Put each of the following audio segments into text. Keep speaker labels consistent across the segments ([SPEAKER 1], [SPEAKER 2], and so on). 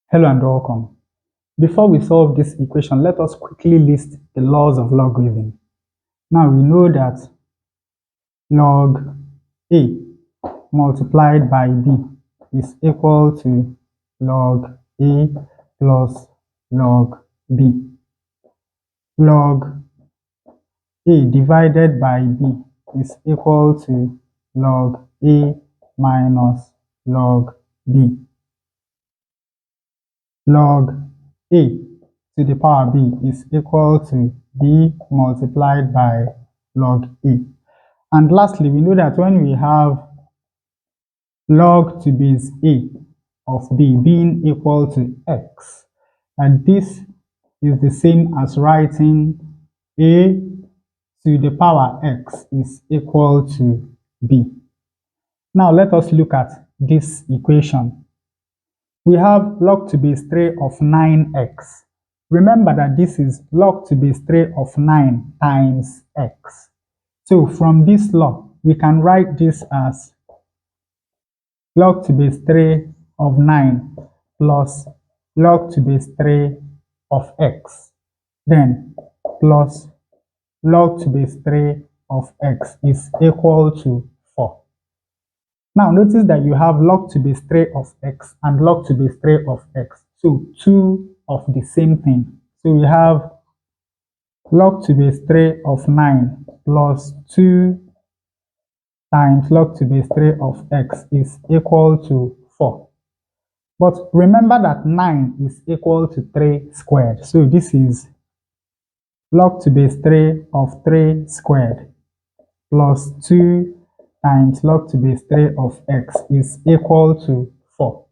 [SPEAKER 1] Hello and welcome. Before we solve this equation, let us quickly list the laws of logarithm. Now we know that log A multiplied by B is equal to log A plus log B. Log A divided by B is equal to log A minus log B. Log A to the power B is equal to B multiplied by log A. And lastly, we know that when we have log to base A of B being equal to X, and this is the same as writing A to the power X is equal to B. Now let us look at this equation. We have log to base 3 of 9x. Remember that this is log to base 3 of 9 times x. So from this law, we can write this as log to base 3 of 9 plus log to base 3 of x. Then plus log to base 3 of x is equal to 4. Now notice that you have log to base 3 of x and log to base 3 of x. So two of the same thing. So we have log to base 3 of 9 plus 2 times log to base 3 of x is equal to 4. But remember that 9 is equal to 3 squared. So this is log to base 3 of 3 squared plus 2 times log to base 3 of x is equal to 4.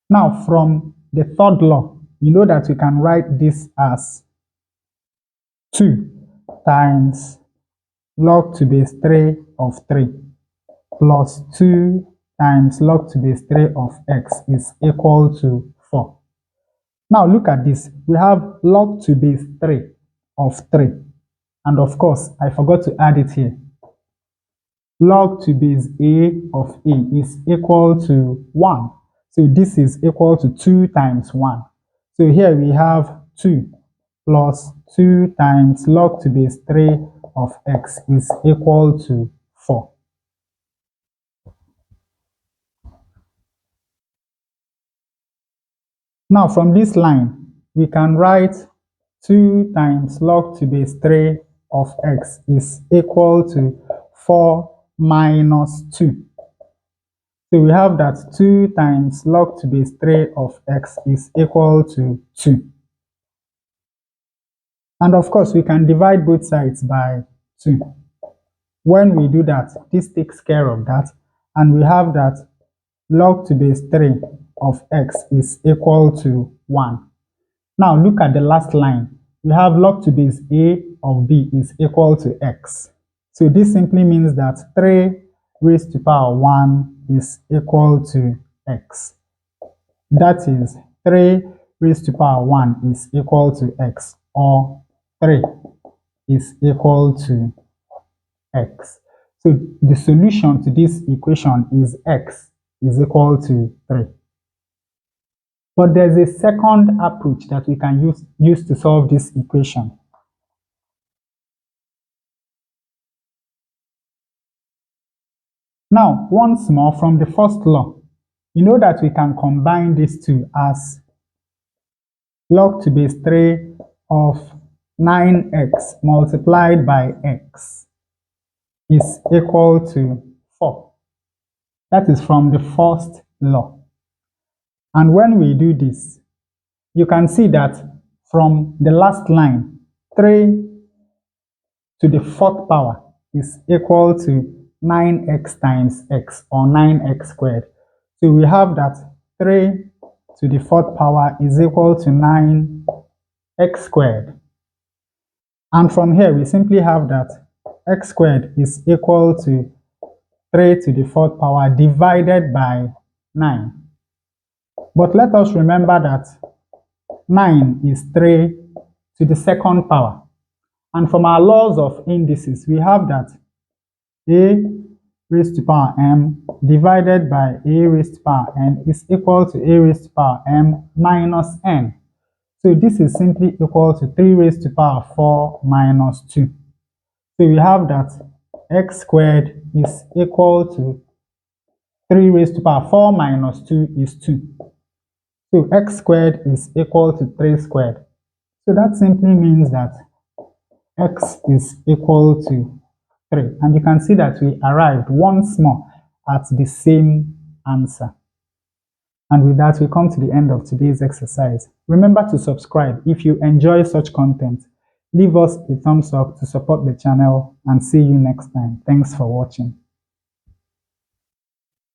[SPEAKER 1] Now from the third law, you know that we can write this as 2 times log to base 3 of 3 plus 2 times log to base 3 of x is equal to 4. Now look at this. We have log to base 3 of 3. And of course, I forgot to add it here. Log to base A of A is equal to 1. So this is equal to 2 times 1. So here we have 2 plus 2 times log to base 3 of x is equal to 4. Now from this line, we can write 2 times log to base 3 of x is equal to 4 minus 2. So we have that 2 times log to base 3 of x is equal to 2. And of course, we can divide both sides by 2. When we do that, this takes care of that. And we have that log to base 3 of x is equal to 1. Now look at the last line. We have log to base A of B is equal to x. So this simply means that 3 raised to power 1 is equal to x. That is 3 raised to power 1 is equal to x, or 3 is equal to x. So the solution to this equation is x is equal to 3. But there's a second approach that we can use to solve this equation. Now, once more from the first law, you know that we can combine these two as log to base 3 of 9x multiplied by x is equal to 4. That is from the first law. And when we do this, you can see that from the last line, 3 to the 4th power is equal to 9x times x, or 9x squared. So we have that 3 to the 4th power is equal to 9x squared. And from here, we simply have that x squared is equal to 3 to the 4th power divided by 9. But let us remember that 9 is 3 to the 2nd power. And from our laws of indices, we have that A raised to power m divided by a raised to power n is equal to a raised to power m minus n. So this is simply equal to 3 raised to power 4 minus 2. So we have that x squared is equal to 3 raised to power 4 minus 2 is 2. So x squared is equal to 3 squared. So that simply means that x is equal to 3. And you can see that we arrived once more at the same answer. And with that, we come to the end of today's exercise. Remember to subscribe if you enjoy such content. Leave us a thumbs up to support the channel and see you next time. Thanks for watching.